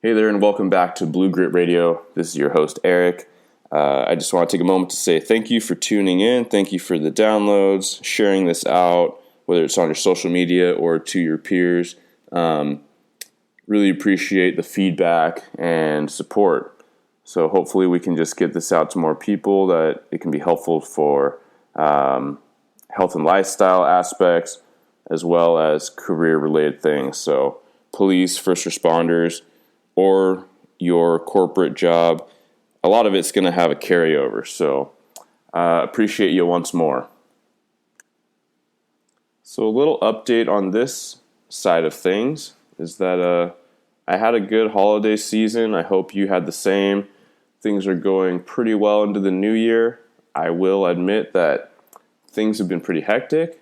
Hey there, and welcome back to Blue Grit Radio. This is your host, Eric. I just want to take a moment to say thank you for tuning in. Thank you for the downloads, sharing this out, whether it's on your social media or to your peers. Really appreciate the feedback and support. So hopefully we can just get this out to more people, that it can be helpful for health and lifestyle aspects, as well as career-related things. So police, first responders, or your corporate job, a lot of it's going to have a carryover. So appreciate you once more. So a little update on this side of things is that I had a good holiday season. I hope you had the same. Things are going pretty well into the new year. I will admit that things have been pretty hectic.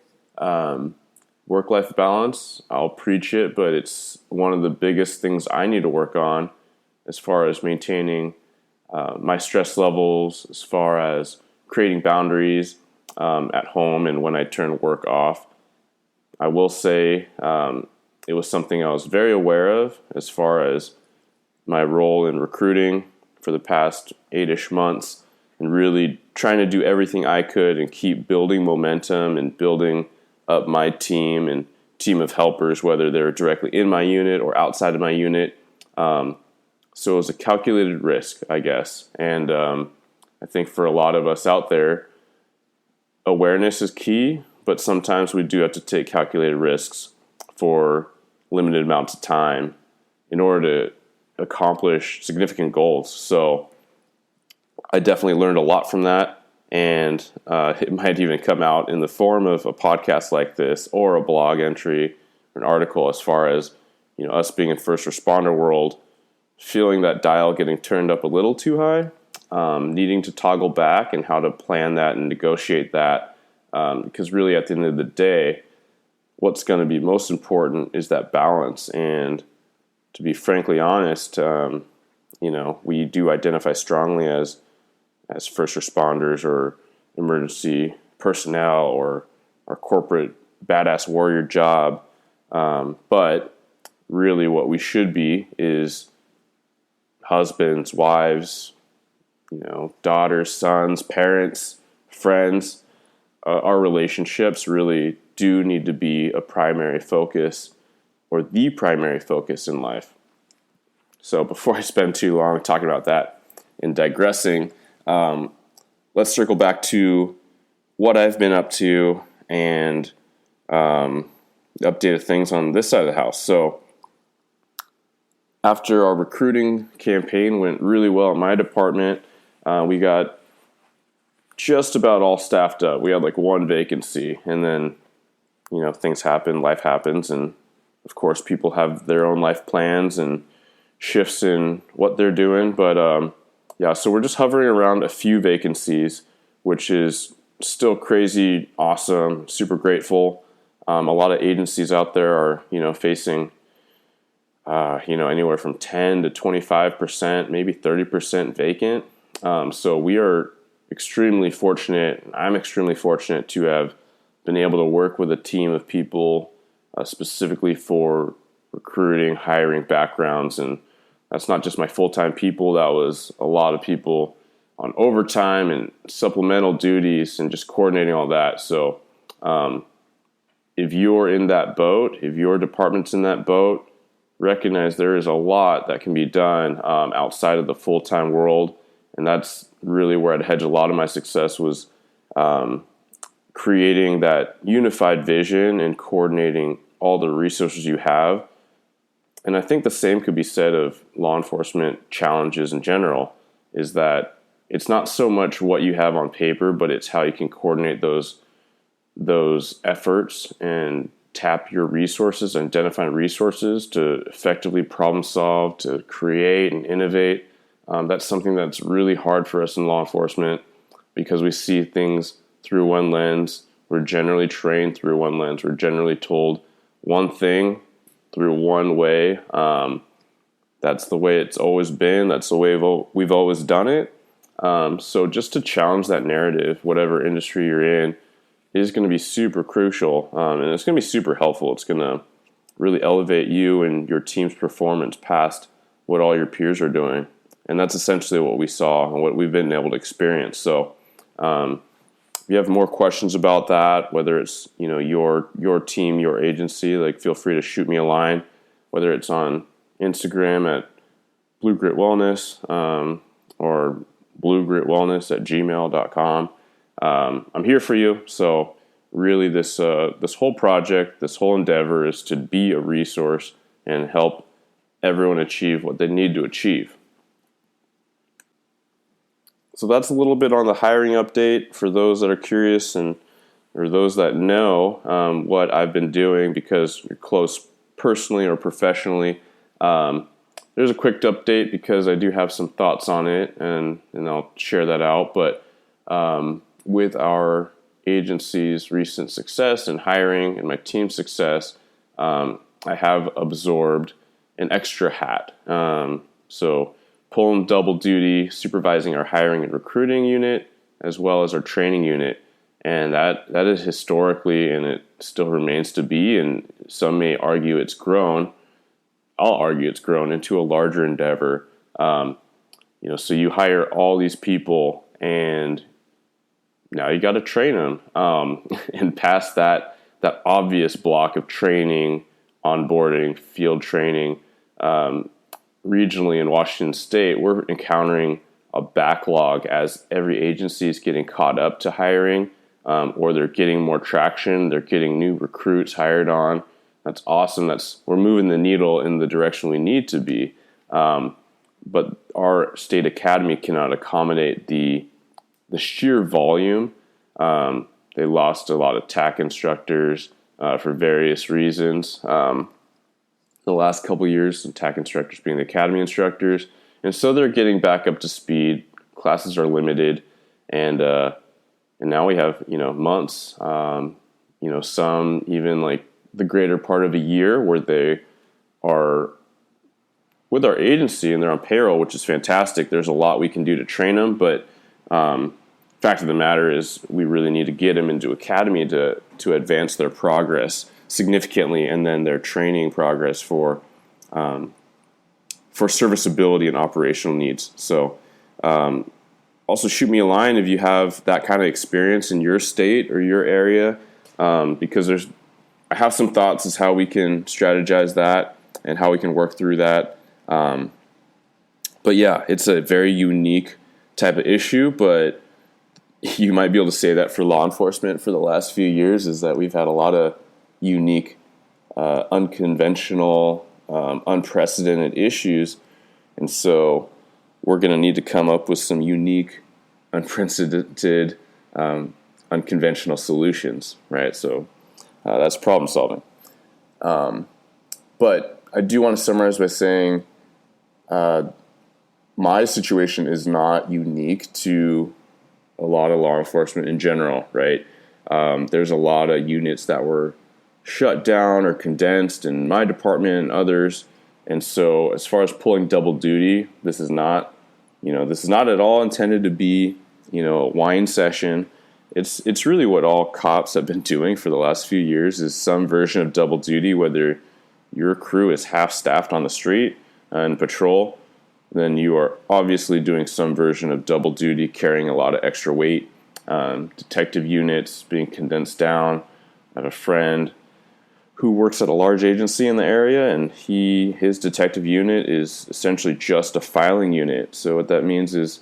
Work-life balance, I'll preach it, but it's one of the biggest things I need to work on as far as maintaining my stress levels, as far as creating boundaries at home and when I turn work off. I will say it was something I was very aware of as far as my role in recruiting for the past 8-ish months, and really trying to do everything I could and keep building momentum and building up my team and team of helpers, whether they're directly in my unit or outside of my unit. So it was a calculated risk, I guess. And I think for a lot of us out there, awareness is key, but sometimes we do have to take calculated risks for limited amounts of time in order to accomplish significant goals. So I definitely learned a lot from that. And it might even come out in the form of a podcast like this, or a blog entry, or an article, as far as, us being in first responder world, feeling that dial getting turned up a little too high, needing to toggle back, and how to plan that and negotiate that. Because really, at the end of the day, what's going to be most important is that balance. And to be frankly honest, we do identify strongly as first responders or emergency personnel or our corporate badass warrior job. But really what we should be is husbands, wives, daughters, sons, parents, friends. Our relationships really do need to be a primary focus, or the primary focus in life. So before I spend too long talking about that and digressing, let's circle back to what I've been up to and updated things on this side of the house. So after our recruiting campaign went really well at my department, we got just about all staffed up. We had like one vacancy, and then, things happen, life happens, and of course people have their own life plans and shifts in what they're doing, but so we're just hovering around a few vacancies, which is still crazy, awesome, super grateful. A lot of agencies out there are, facing, anywhere from 10 to 25%, maybe 30% vacant. So we are extremely fortunate. I'm extremely fortunate to have been able to work with a team of people specifically for recruiting, hiring backgrounds, and that's not just my full-time people. That was a lot of people on overtime and supplemental duties and just coordinating all that. So if you're in that boat, if your department's in that boat, recognize there is a lot that can be done outside of the full-time world. And that's really where I'd hedge a lot of my success, was creating that unified vision and coordinating all the resources you have. And I think the same could be said of law enforcement challenges in general, is that it's not so much what you have on paper, but it's how you can coordinate those efforts and tap your resources, identify resources to effectively problem solve, to create and innovate. That's something that's really hard for us in law enforcement, because we see things through one lens. We're generally trained through one lens. We're generally told one thing through one way. That's the way it's always been. That's the way we've always done it. So just to challenge that narrative, whatever industry you're in, is going to be super crucial. And it's going to be super helpful. It's going to really elevate you and your team's performance past what all your peers are doing. And that's essentially what we saw and what we've been able to experience. So if you have more questions about that, whether it's your team, your agency, like feel free to shoot me a line, whether it's on Instagram at Blue Grit Wellness or bluegritwellness@gmail.com. I'm here for you. So really this whole project, this whole endeavor is to be a resource and help everyone achieve what they need to achieve. So that's a little bit on the hiring update for those that are curious or those that know what I've been doing because you're close personally or professionally. There's a quick update because I do have some thoughts on it and I'll share that out. But with our agency's recent success in hiring and my team's success, I have absorbed an extra hat. So pulling double duty, supervising our hiring and recruiting unit as well as our training unit. And that is historically, and it still remains to be, and some may argue it's grown. I'll argue it's grown into a larger endeavor. So you hire all these people and now you got to train them. And past that obvious block of training, onboarding, field training, regionally in Washington State, we're encountering a backlog as every agency is getting caught up to hiring, or they're getting more traction. They're getting new recruits hired on. That's awesome. We're moving the needle in the direction we need to be. But our state academy cannot accommodate the sheer volume. They lost a lot of TAC instructors for various reasons. The last couple of years, some TAC instructors being the academy instructors. And so they're getting back up to speed. Classes are limited. And now we have, months, some even like the greater part of a year where they are with our agency and they're on payroll, which is fantastic. There's a lot we can do to train them, but fact of the matter is we really need to get them into academy to advance their progress significantly, and then their training progress for serviceability and operational needs. So also shoot me a line if you have that kind of experience in your state or your area, because I have some thoughts as how we can strategize that and how we can work through that. But yeah, it's a very unique type of issue, but you might be able to say that for law enforcement for the last few years is that we've had a lot of unique, unconventional, unprecedented issues. And so we're going to need to come up with some unique, unprecedented, unconventional solutions, right? So that's problem solving. But I do want to summarize by saying my situation is not unique to a lot of law enforcement in general, right? There's a lot of units that were shut down or condensed in my department and others. And so as far as pulling double duty, this is not at all intended to be, a wine session. It's really what all cops have been doing for the last few years is some version of double duty, whether your crew is half staffed on the street and patrol, then you are obviously doing some version of double duty, carrying a lot of extra weight, detective units being condensed down. I have a friend who works at a large agency in the area, and his detective unit is essentially just a filing unit. So what that means is,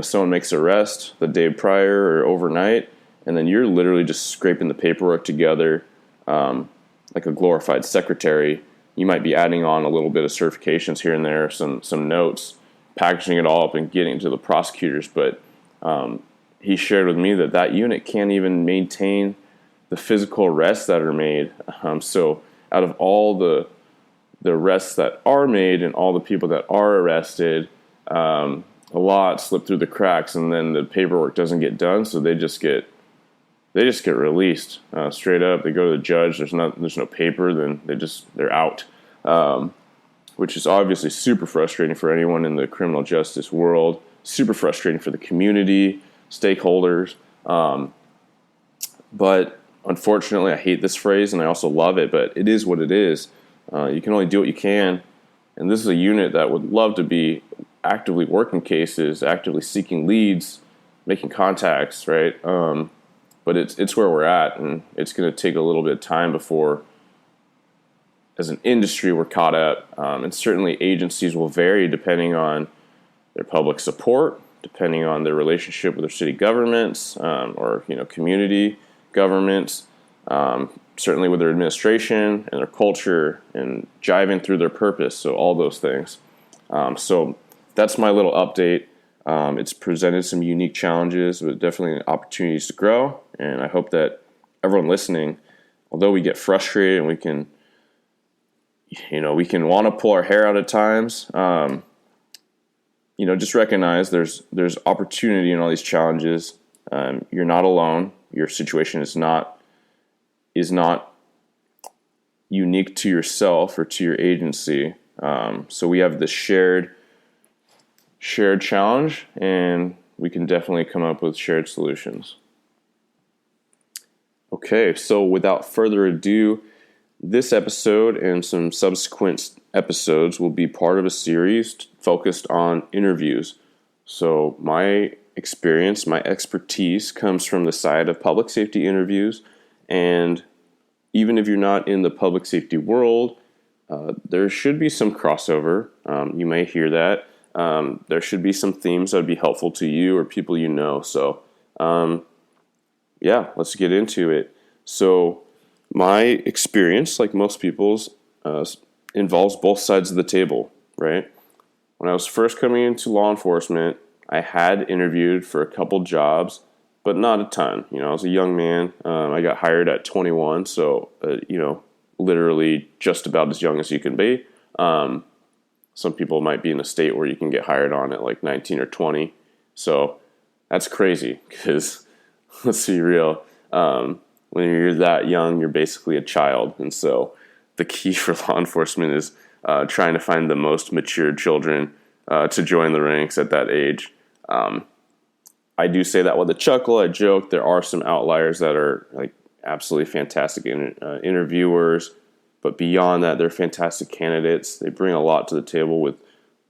someone makes an arrest the day prior or overnight, and then you're literally just scraping the paperwork together like a glorified secretary. You might be adding on a little bit of certifications here and there, some notes, packaging it all up and getting it to the prosecutors. But he shared with me that unit can't even maintain the physical arrests that are made. So out of all the arrests that are made and all the people that are arrested, a lot slip through the cracks, and then the paperwork doesn't get done, so they just get released straight up. They go to the judge. There's no paper. Then they're out, which is obviously super frustrating for anyone in the criminal justice world. Super frustrating for the community, stakeholders. But unfortunately, I hate this phrase and I also love it. But it is what it is. You can only do what you can. And this is a unit that would love to be actively working cases, actively seeking leads, making contacts, right? But it's where we're at, and it's going to take a little bit of time before, as an industry, we're caught up. And certainly agencies will vary depending on their public support, depending on their relationship with their city governments, or community governments, certainly with their administration and their culture and jiving through their purpose. So all those things. So that's my little update. It's presented some unique challenges, but definitely opportunities to grow. And I hope that everyone listening, although we get frustrated and we can want to pull our hair out at times, just recognize there's opportunity in all these challenges. You're not alone. Your situation is not unique to yourself or to your agency. So we have this shared challenge, and we can definitely come up with shared solutions. Okay, so without further ado, this episode and some subsequent episodes will be part of a series focused on interviews. So my experience, my expertise comes from the side of public safety interviews, and even if you're not in the public safety world, there should be some crossover. You may hear that. There should be some themes that would be helpful to you or people you know. So, let's get into it. So, my experience, like most people's, involves both sides of the table, right? When I was first coming into law enforcement, I had interviewed for a couple jobs, but not a ton. I was a young man. I got hired at 21, so, literally just about as young as you can be. Some people might be in a state where you can get hired on at like 19 or 20. So that's crazy because, let's be real, when you're that young, you're basically a child. And so the key for law enforcement is trying to find the most mature children to join the ranks at that age. I do say that with a chuckle. I joke. There are some outliers that are like absolutely fantastic interviewers, but beyond that, they're fantastic candidates. They bring a lot to the table with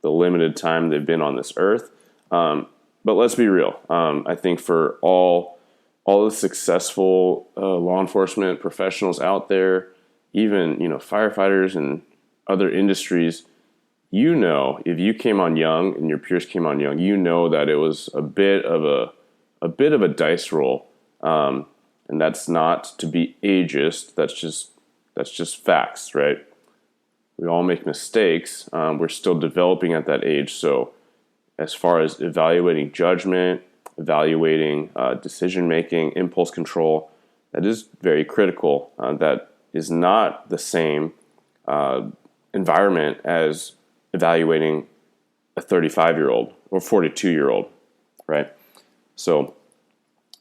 the limited time they've been on this earth. But let's be real. I think for all the successful law enforcement professionals out there, even firefighters and other industries, if you came on young and your peers came on young, that it was a bit of a dice roll, and that's not to be ageist. That's just facts, right? We all make mistakes. We're still developing at that age. So as far as evaluating judgment, evaluating decision-making, impulse control, that is very critical. That is not the same environment as evaluating a 35-year-old or 42-year-old, right? So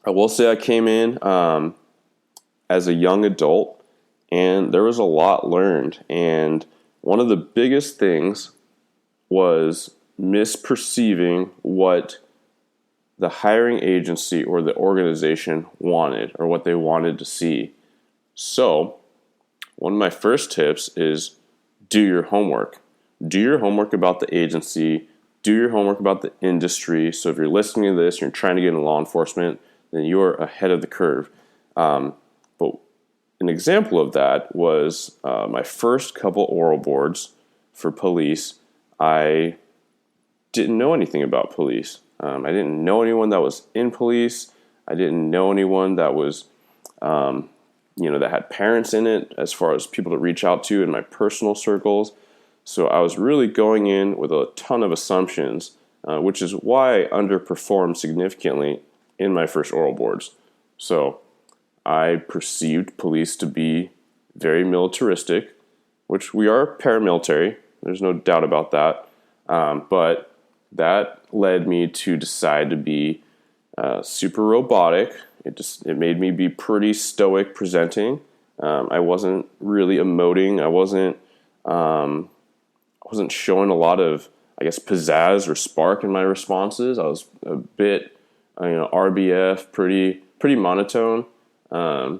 I will say I came in as a young adult, and there was a lot learned. And one of the biggest things was misperceiving what the hiring agency or the organization wanted or what they wanted to see. So one of my first tips is do your homework. Do your homework about the agency. Do your homework about the industry. So if you're listening to this, you're trying to get into law enforcement, then you're ahead of the curve. But an example of that was my first couple oral boards for police. I didn't know anything about police. I didn't know anyone that was in police. I didn't know anyone that was, that had parents in it as far as people to reach out to in my personal circles. So I was really going in with a ton of assumptions, which is why I underperformed significantly in my first oral boards. So I perceived police to be very militaristic, which we are paramilitary. There's no doubt about that. But that led me to decide to be super robotic. It made me be pretty stoic presenting. I wasn't really emoting. I wasn't showing a lot of, pizzazz or spark in my responses. I was a bit, RBF, pretty monotone. And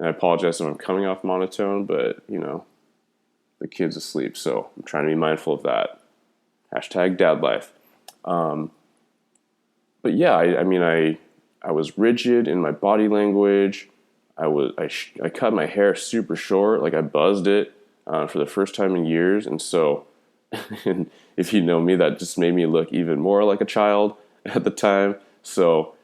I apologize if I'm coming off monotone, but the kid's asleep. So I'm trying to be mindful of that. Hashtag dad life. But yeah, I was rigid in my body language. I cut my hair super short, like I buzzed it for the first time in years. And so, and if you know me, that just made me look even more like a child at the time. So,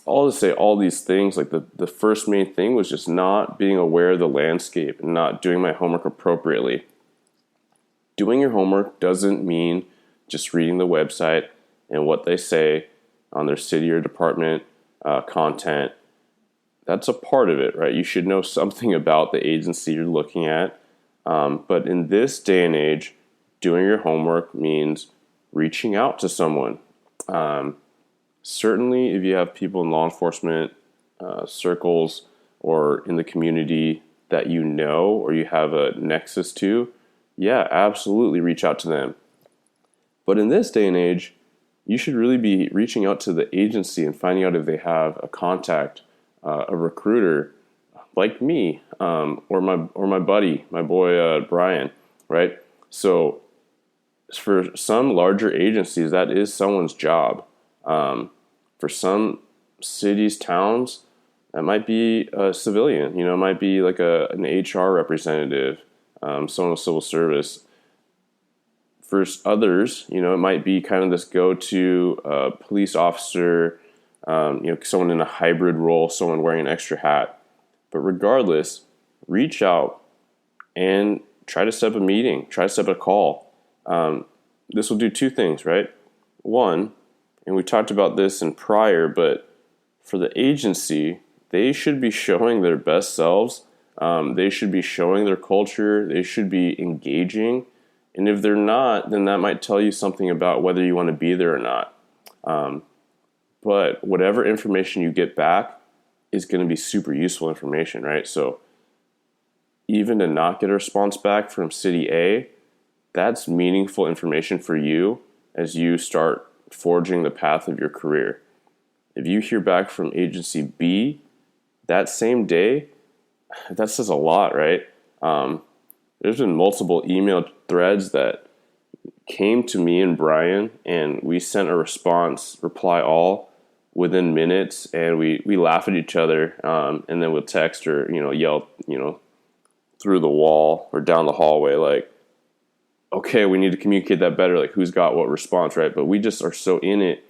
all to say all these things, like the first main thing was just not being aware of the landscape and not doing my homework appropriately. Doing your homework doesn't mean just reading the website and what they say on their city or department content. That's a part of it, right? You should know something about the agency you're looking at. But in this day and age, doing your homework means reaching out to someone. Certainly, if you have people in law enforcement circles or in the community that you know or you have a nexus to, yeah, absolutely reach out to them. But in this day and age, you should really be reaching out to the agency and finding out if they have a contact, a recruiter like me, or my buddy, my boy Brian, right? So for some larger agencies, that is someone's job. For some cities, towns, that might be a civilian. It might be like an HR representative, someone with civil service. For others, it might be kind of this go-to police officer, someone in a hybrid role, someone wearing an extra hat. But regardless, reach out and try to set up a meeting, try to set up a call. This will do two things, right? One, and we talked about this in prior, but for the agency, they should be showing their best selves. They should be showing their culture. They should be engaging. And if they're not, then that might tell you something about whether you want to be there or not. But whatever information you get back is going to be super useful information, right? So even to not get a response back from City A, that's meaningful information for you as you start forging the path of your career. If you hear back from Agency B that same day, that says a lot, right? There's been multiple email threads that came to me and Brian, and we sent a reply all within minutes, and we laugh at each other, and then we'll text or yell through the wall or down the hallway like, okay, we need to communicate that better, like who's got what response, right? But we just are so in it,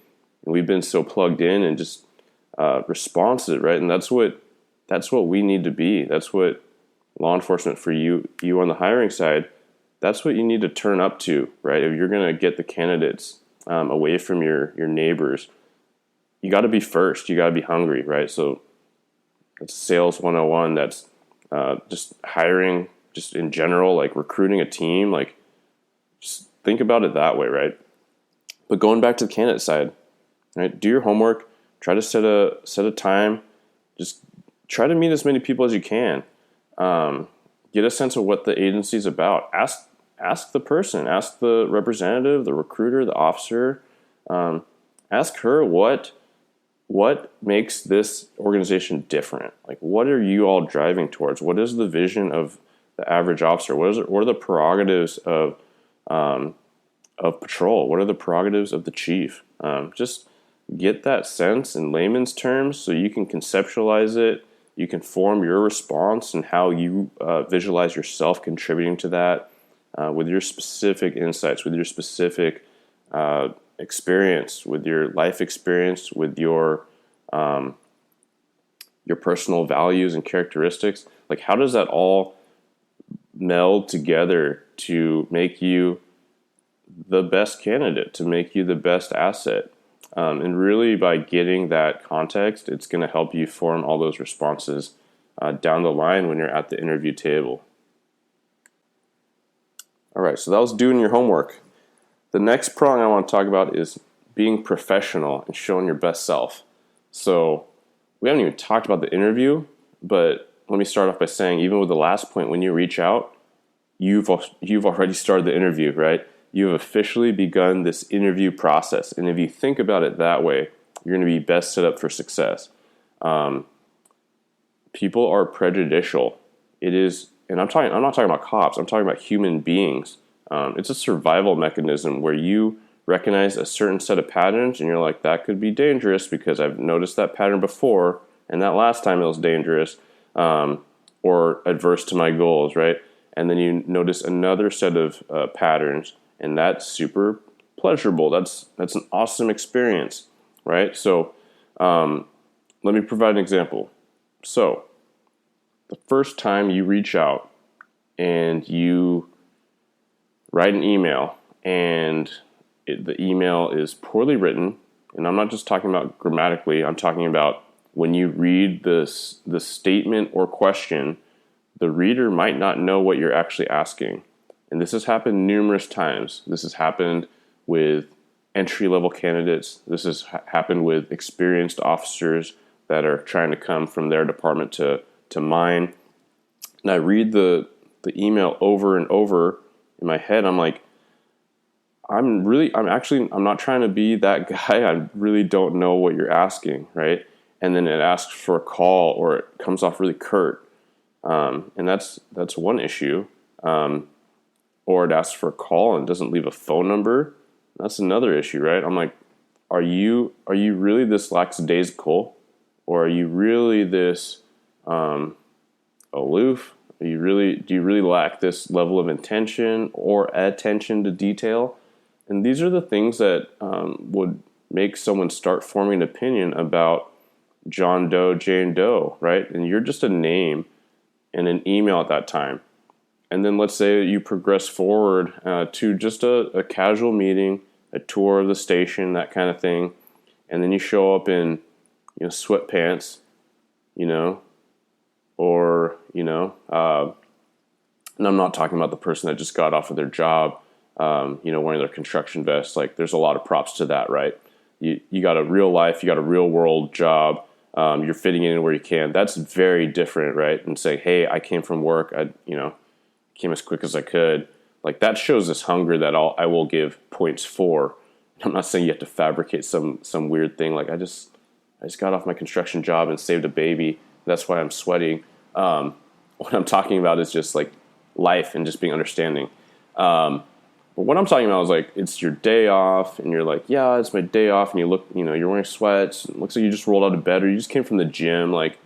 and we've been so plugged in and just responsive, right? And that's what we need to be. That's what law enforcement for you on the hiring side, that's what you need to turn up to, right? If you're going to get the candidates away from your neighbors, you got to be first. You got to be hungry, right? So it's sales 101. That's just hiring, just in general, like recruiting a team, like just think about it that way, right? But going back to the candidate side, right? Do your homework. Try to set a time. Just try to meet as many people as you can. Get a sense of what the agency is about. Ask the person. Ask the representative, the recruiter, the officer. Ask her what makes this organization different. Like, what are you all driving towards? What is the vision of the average officer? What are the prerogatives of patrol? What are the prerogatives of the chief? Just get that sense in layman's terms so you can conceptualize it. You can form your response and how you visualize yourself contributing to that with your specific insights, with your specific experience, with your life experience, with your personal values and characteristics. Like, how does that all meld together to make you the best candidate, to make you the best asset? And really, by getting that context, it's going to help you form all those responses down the line when you're at the interview table. All right, so that was doing your homework. The next prong I want to talk about is being professional and showing your best self. So we haven't even talked about the interview, but let me start off by saying, even with the last point, when you reach out, you've already started the interview, right? You have officially begun this interview process. And if you think about it that way, you're going to be best set up for success. People are prejudicial. It is and I'm not talking about cops. I'm talking about human beings. It's a survival mechanism where you recognize a certain set of patterns, and you're like, that could be dangerous because I've noticed that pattern before, and that last time it was dangerous, or adverse to my goals, right? And then you notice another set of patterns, and that's super pleasurable. That's an awesome experience, right? So let me provide an example. So the first time you reach out and you write an email, and the email is poorly written, and I'm not just talking about grammatically, I'm talking about when you read the statement or question, the reader might not know what you're actually asking. And this has happened numerous times. This has happened with entry-level candidates. This has happened with experienced officers that are trying to come from their department to mine. And I read the email over and over in my head. I'm like, I'm not trying to be that guy. I really don't know what you're asking, right? And then it asks for a call, or it comes off really curt. And that's one issue. Or it asks for a call and doesn't leave a phone number. That's another issue, right? I'm like, are you really this lackadaisical? Or are you really this aloof? Do you really lack this level of intention or attention to detail? And these are the things that would make someone start forming an opinion about John Doe, Jane Doe, right? And you're just a name in an email at that time. And then let's say you progress forward to just a casual meeting, a tour of the station, that kind of thing. And then you show up in sweatpants, or, and I'm not talking about the person that just got off of their job, wearing their construction vest. Like, there's a lot of props to that, right? You got a real life, you got a real world job. You're fitting in where you can. That's very different, right? And say, hey, I came from work. I came as quick as I could. Like, that shows this hunger that I will give points for. I'm not saying you have to fabricate some weird thing. Like, I just got off my construction job and saved a baby. That's why I'm sweating. What I'm talking about is just like life and just being understanding. But what I'm talking about is like, it's your day off, and you're like, yeah, it's my day off, and you look, you're wearing sweats. It looks like you just rolled out of bed, or you just came from the gym. Like,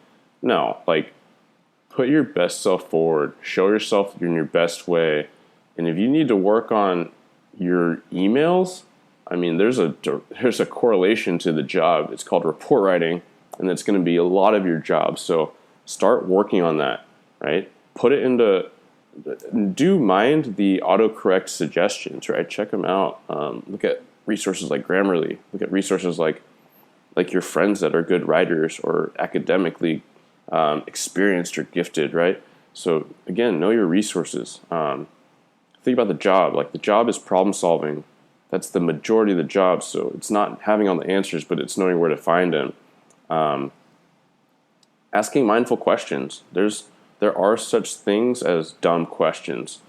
no, like, put your best self forward. Show yourself in your best way. And if you need to work on your emails, I mean, there's a correlation to the job. It's called report writing, and it's going to be a lot of your job. So start working on that, right? Put it into, do mind the autocorrect suggestions, right? Check them out. Look at resources like Grammarly. Look at resources like your friends that are good writers or academically experienced or gifted, right? So again, know your resources. Think about the job. Like, the job is problem solving. That's the majority of the job. So it's not having all the answers, but it's knowing where to find them. Asking mindful questions. There are such things as dumb questions.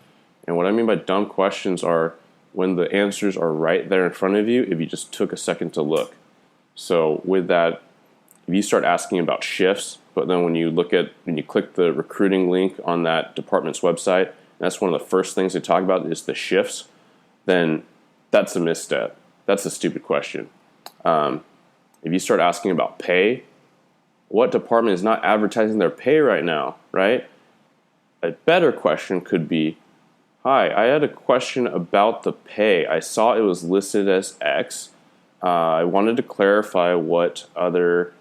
And what I mean by dumb questions are when the answers are right there in front of you if you just took a second to look. So with that, if you start asking about shifts, but then when you click the recruiting link on that department's website, that's one of the first things they talk about is the shifts, then that's a misstep. That's a stupid question. If you start asking about pay, what department is not advertising their pay right now, right? A better question could be, hi, I had a question about the pay. I saw it was listed as X. I wanted to clarify what other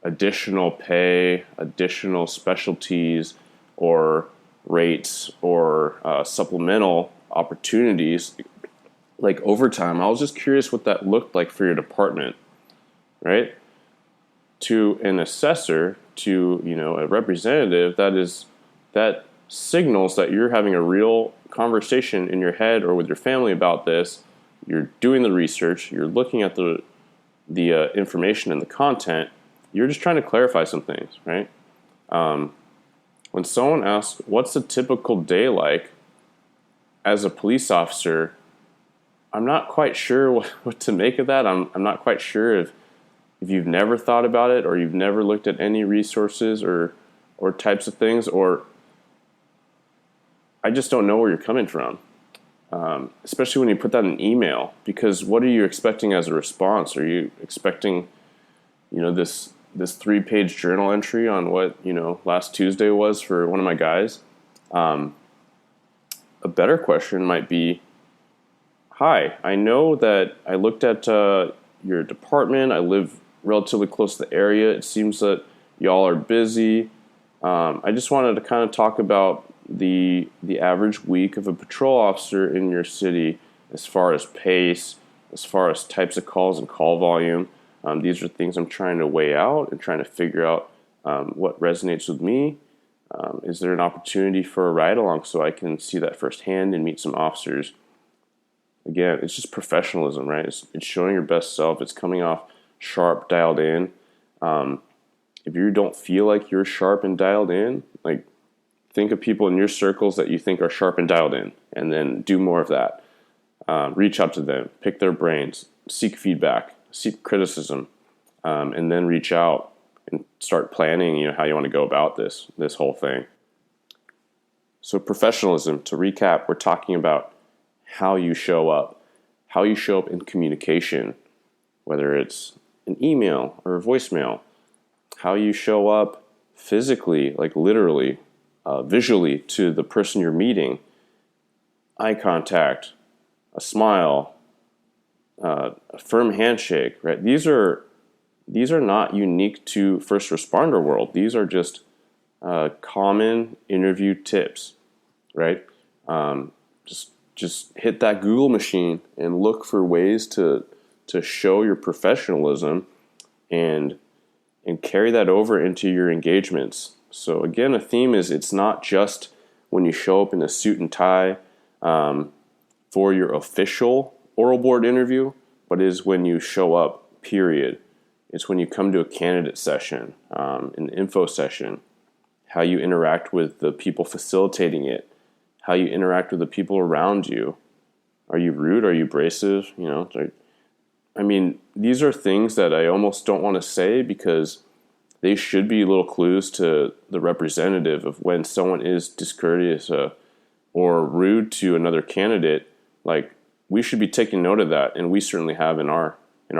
additional pay, additional specialties, or rates, or supplemental opportunities, like overtime. I was just curious what that looked like for your department, right? To an assessor, to a representative, that signals that you're having a real conversation in your head or with your family about this. You're doing the research. You're looking at the information and the content. You're just trying to clarify some things, right? When someone asks, what's a typical day like as a police officer, I'm not quite sure what to make of that. I'm not quite sure if you've never thought about it, or you've never looked at any resources or types of things, or I just don't know where you're coming from, especially when you put that in email. Because what are you expecting as a response? Are you expecting, this 3-page journal entry on what last Tuesday was for one of my guys? A better question might be, hi, I know that I looked at your department. I live relatively close to the area. It seems that y'all are busy. I just wanted to kind of talk about the average week of a patrol officer in your city as far as pace, as far as types of calls and call volume. These are things I'm trying to weigh out and trying to figure out what resonates with me. Is there an opportunity for a ride-along so I can see that firsthand and meet some officers? Again, it's just professionalism, right? It's showing your best self. It's coming off sharp, dialed in. If you don't feel like you're sharp and dialed in, like think of people in your circles that you think are sharp and dialed in, and then do more of that. Reach out to them, pick their brains, seek feedback, seek criticism, and then reach out and start planning, how you want to go about this whole thing. So professionalism, to recap, we're talking about how you show up in communication, whether it's an email or a voicemail, how you show up physically, like literally, visually to the person you're meeting, eye contact, a smile, a firm handshake, right? These are not unique to first responder world. These are just common interview tips, right? Just hit that Google machine and look for ways to show your professionalism and carry that over into your engagements. So again, a theme is it's not just when you show up in a suit and tie for your official oral board interview, but is when you show up, period. It's when you come to a candidate session, an info session, how you interact with the people facilitating it, how you interact with the people around you. Are you rude? Are you abrasive? These are things that I almost don't want to say because they should be little clues to the representative of when someone is discourteous or rude to another candidate. Like, we should be taking note of that, and we certainly have in our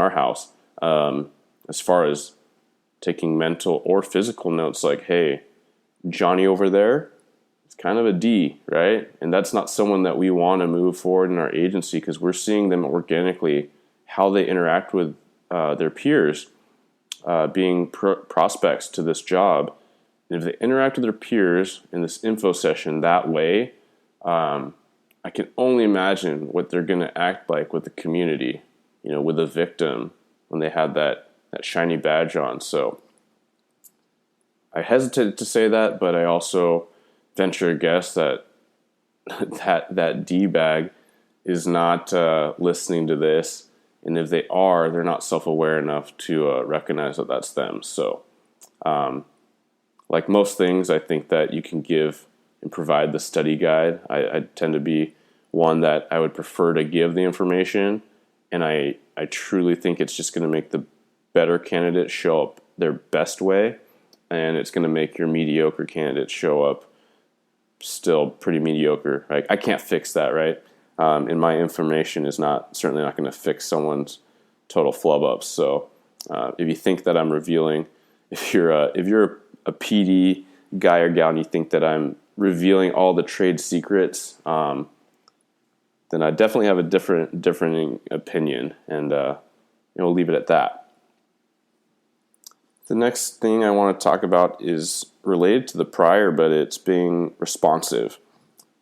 house. As far as taking mental or physical notes, like, hey, Johnny over there, it's kind of a D, right? And that's not someone that we want to move forward in our agency because we're seeing them organically, how they interact with their peers, being prospects to this job. And if they interact with their peers in this info session that way, I can only imagine what they're going to act like with the community, with a victim when they have that shiny badge on. So I hesitated to say that, but I also venture a guess that that D-bag is not listening to this. And if they are, they're not self-aware enough to recognize that that's them. So like most things, I think that you can give and provide the study guide. I tend to be one that I would prefer to give the information. And I truly think it's just going to make the better candidate show up their best way, and it's going to make your mediocre candidate show up still pretty mediocre. I can't fix that, right? And my information is certainly not going to fix someone's total flub ups. So if you think that I'm revealing, if you're a PD guy or gal and you think that I'm revealing all the trade secrets, then I definitely have a different opinion, and we'll leave it at that. The next thing I want to talk about is related to the prior, but it's being responsive.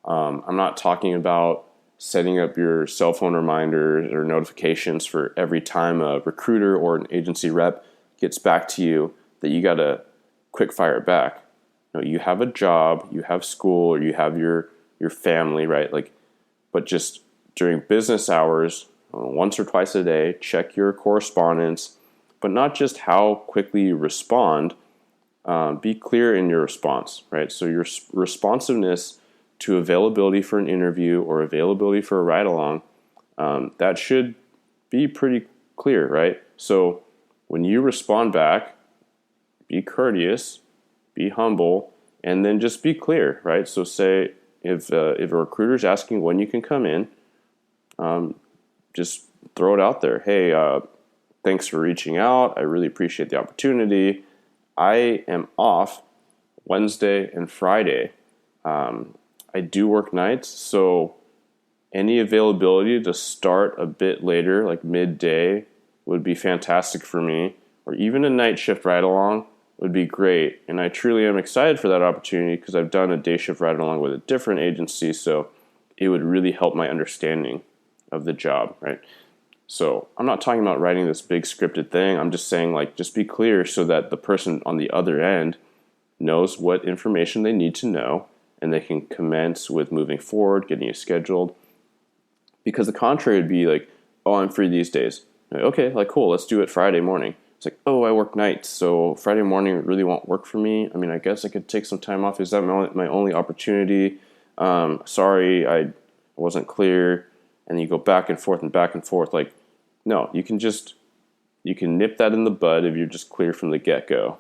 I'm not talking about setting up your cell phone reminders or notifications for every time a recruiter or an agency rep gets back to you that you got to quick fire it back. You have a job, you have school, or you have your family, right? But just during business hours, once or twice a day, check your correspondence. But not just how quickly you respond, be clear in your response, right? So your responsiveness to availability for an interview or availability for a ride-along, that should be pretty clear, right? So when you respond back, be courteous, be humble, and then just be clear, right? So say, If a recruiter's asking when you can come in, just throw it out there. Hey, thanks for reaching out. I really appreciate the opportunity. I am off Wednesday and Friday. I do work nights, so any availability to start a bit later, like midday, would be fantastic for me. Or even a night shift ride along would be great. And I truly am excited for that opportunity because I've done a day shift ride along with a different agency, so it would really help my understanding of the job, right? So I'm not talking about writing this big scripted thing. I'm just saying, like, just be clear so that the person on the other end knows what information they need to know and they can commence with moving forward, getting you scheduled. Because the contrary would be like, oh, I'm free these days. Like, okay, like, cool, let's do it Friday morning. It's like, oh, I work nights, so Friday morning really won't work for me. I mean, I guess I could take some time off. Is that my only opportunity? Sorry, I wasn't clear. And you go back and forth and back and forth. Like, no, you can nip that in the bud if you're just clear from the get-go.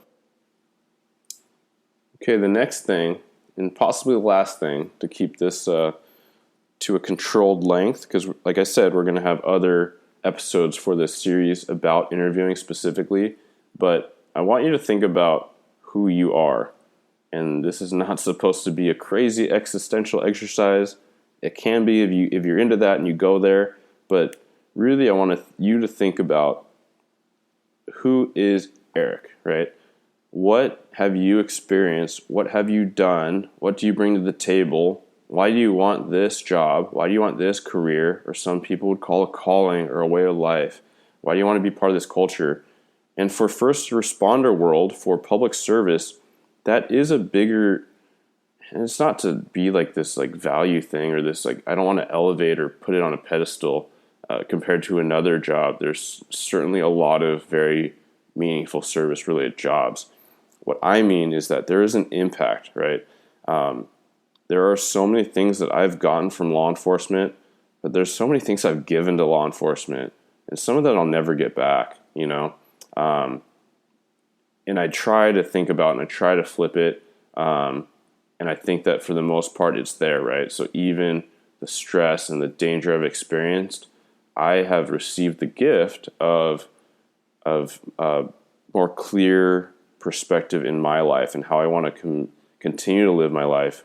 Okay, the next thing, and possibly the last thing, to keep this to a controlled length, because like I said, we're going to have other episodes for this series about interviewing specifically, but I want you to think about who you are. And this is not supposed to be a crazy existential exercise. It can be if you're into that and you go there, but really I want you to think about who is Eric, right? What have you experienced? What have you done? What do you bring to the table? Why do you want this job? Why do you want this career? Or some people would call a calling or a way of life. Why do you want to be part of this culture? And for first responder world, for public service, that is a bigger, and it's not to be like this like value thing or this like, I don't want to elevate or put it on a pedestal compared to another job. There's certainly a lot of very meaningful service related jobs. What I mean is that there is an impact, right? There are so many things that I've gotten from law enforcement, but there's so many things I've given to law enforcement, and some of that I'll never get back, you know? And I try to think about and I try to flip it, and I think that for the most part it's there, right? So even the stress and the danger I've experienced, I have received the gift of more clear perspective in my life and how I want to continue to live my life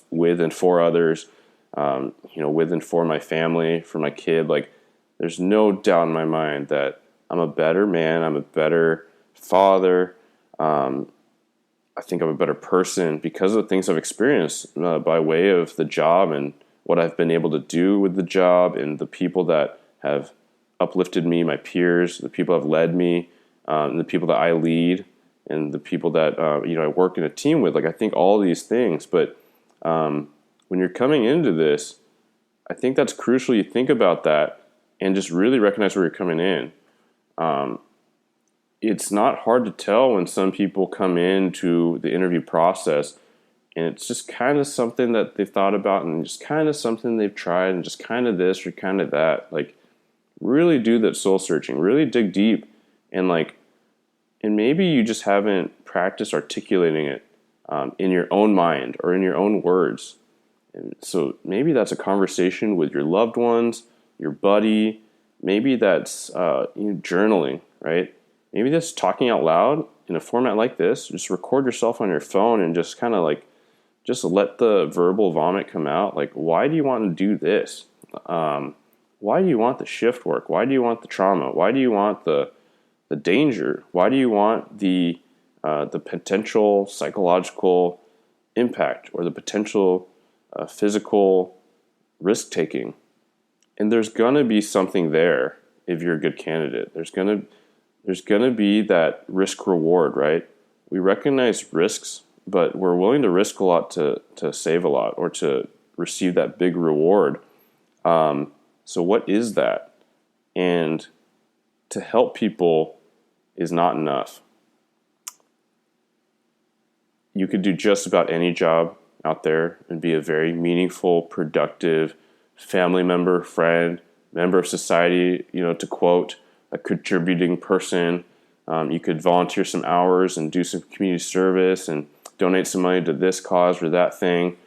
with and for others, with and for my family, for my kid. Like, there's no doubt in my mind that I'm a better man. I'm a better father. I think I'm a better person because of the things I've experienced by way of the job and what I've been able to do with the job and the people that have uplifted me, my peers, the people that have led me, and the people that I lead, and the people that I work in a team with. Like, I think all these things, but when you're coming into this, I think that's crucial. You think about that and just really recognize where you're coming in. It's not hard to tell when some people come into the interview process and it's just kind of something that they've thought about and just kind of something they've tried and just kind of this or kind of that. Like, really do that soul searching, really dig deep, and maybe you just haven't practiced articulating it in your own mind or in your own words. And so maybe that's a conversation with your loved ones, your buddy. Maybe that's journaling, right? Maybe that's talking out loud in a format like this. Just record yourself on your phone and just kind of just let the verbal vomit come out. Like, why do you want to do this? Why do you want the shift work? Why do you want the trauma? Why do you want the danger? Why do you want the potential psychological impact or the potential physical risk taking? And there's gonna be something there if you're a good candidate. There's gonna be that risk reward, right? We recognize risks, but we're willing to risk a lot to save a lot or to receive that big reward. So what is that? And to help people is not enough. You could do just about any job out there and be a very meaningful, productive family member, friend, member of society, to quote, a contributing person. You could volunteer some hours and do some community service and donate some money to this cause or that thing.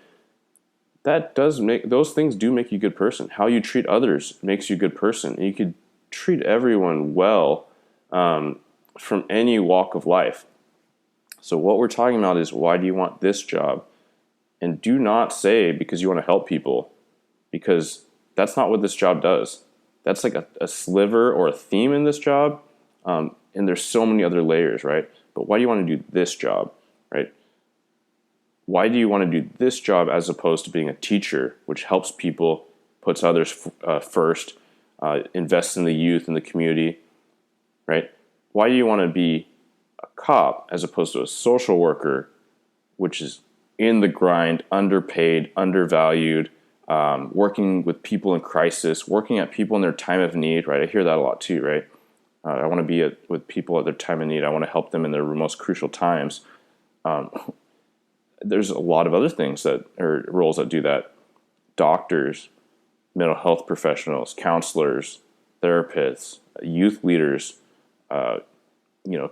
that does make, those things do make you a good person. How you treat others makes you a good person. And you could treat everyone well, from any walk of life. So what we're talking about is, why do you want this job? And do not say because you want to help people, because that's not what this job does. That's like a sliver or a theme in this job. And there's so many other layers, right? But why do you want to do this job, right? Why do you want to do this job as opposed to being a teacher, which helps people, puts others first, invests in the youth and the community, right? Why do you want to be a cop as opposed to a social worker, which is in the grind, underpaid, undervalued, working with people in crisis, working at people in their time of need, right? I hear that a lot too, right? I want to be with people at their time of need. I want to help them in their most crucial times. There's a lot of other things that are roles that do that. Doctors, mental health professionals, counselors, therapists, youth leaders,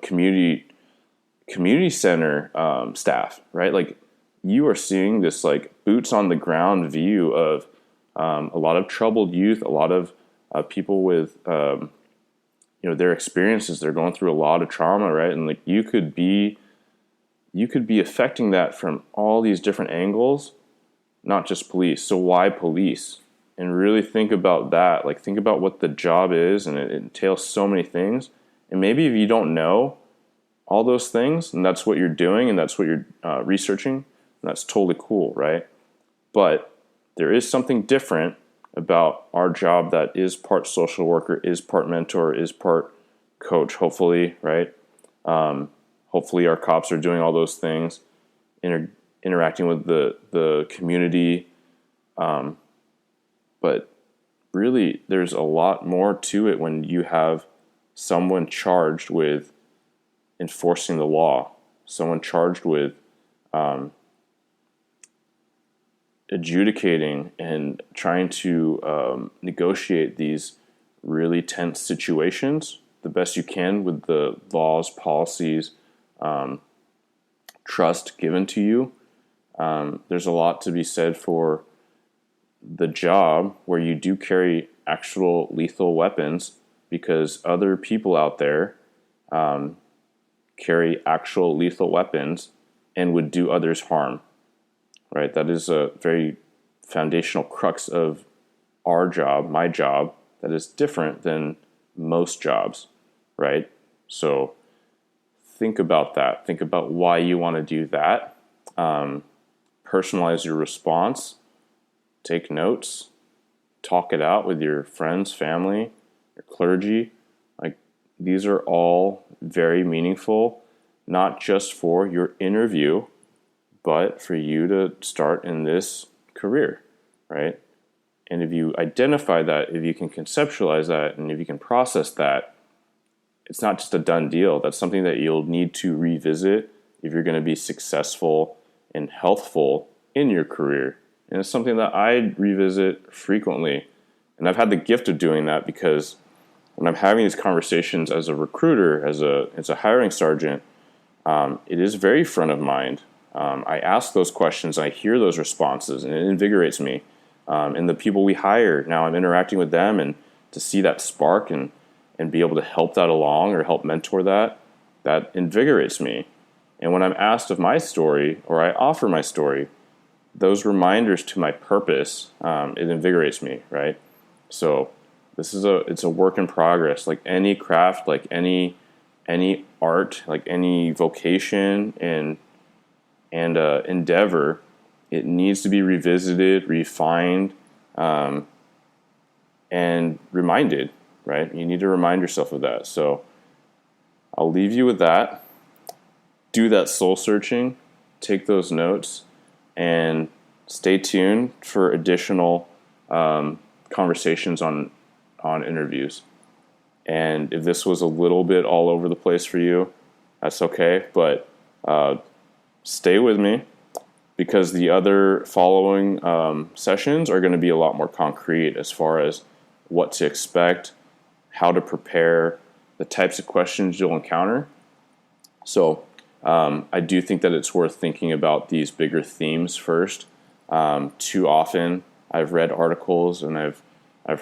community center staff, right? Like, you are seeing this like boots on the ground view of a lot of troubled youth, a lot of people with their experiences. They're going through a lot of trauma, right? And like, you could be affecting that from all these different angles, not just police. So why police? And really think about that. Like, think about what the job is, and it entails so many things. And maybe if you don't know all those things, and that's what you're doing, and that's what you're researching, that's totally cool, right? But there is something different about our job that is part social worker, is part mentor, is part coach, hopefully, right? Hopefully our cops are doing all those things, interacting with the community. But really, there's a lot more to it when you have someone charged with enforcing the law, someone charged with adjudicating and trying to negotiate these really tense situations the best you can with the laws, policies, trust given to you. There's a lot to be said for the job where you do carry actual lethal weapons, because other people out there carry actual lethal weapons and would do others harm, right? That is a very foundational crux of our job, my job, that is different than most jobs, right? So think about that. Think about why you want to do that. Personalize your response. Take notes. Talk it out with your friends, family, your clergy. Like, these are all very meaningful, not just for your interview, but for you to start in this career, right? And if you identify that, if you can conceptualize that, and if you can process that, it's not just a done deal. That's something that you'll need to revisit if you're going to be successful and healthful in your career. And it's something that I revisit frequently. And I've had the gift of doing that, because when I'm having these conversations as a recruiter, as a hiring sergeant, it is very front of mind. I ask those questions, I hear those responses, and it invigorates me. And the people we hire, now I'm interacting with them, and to see that spark and be able to help that along or help mentor that invigorates me. And when I'm asked of my story, or I offer my story, those reminders to my purpose, it invigorates me, right? So it's a work in progress. Like any craft, like any art, like any vocation and endeavor, it needs to be revisited, refined, and reminded, right? You need to remind yourself of that. So I'll leave you with that. Do that soul searching, take those notes, and stay tuned for additional conversations on interviews. And if this was a little bit all over the place for you, that's okay. But stay with me, because the other following sessions are going to be a lot more concrete as far as what to expect, how to prepare, the types of questions you'll encounter. So I do think that it's worth thinking about these bigger themes first, Too often, I've read articles and I've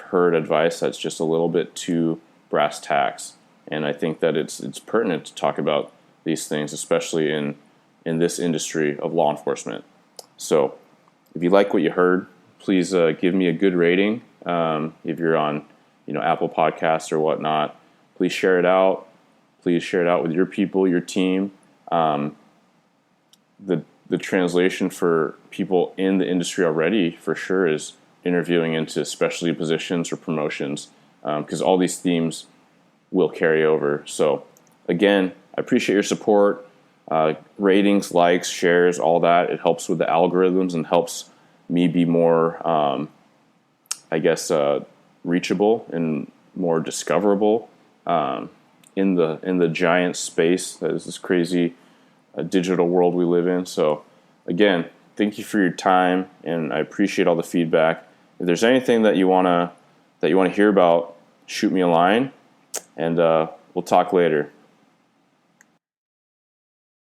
heard advice that's just a little bit too brass tacks, and I think that it's pertinent to talk about these things, especially in this industry of law enforcement. So, if you like what you heard, please give me a good rating. If you're on, Apple Podcasts or whatnot, please share it out. Please share it out with your people, your team. The translation for people in the industry already, for sure, is interviewing into specialty positions or promotions, because all these themes will carry over. So, again, I appreciate your support. Ratings, likes, shares, all that. It helps with the algorithms and helps me be more, reachable and more discoverable in the giant space that is this crazy digital world we live in. So, again, thank you for your time, and I appreciate all the feedback. If there's anything that you wanna hear about, shoot me a line, and we'll talk later.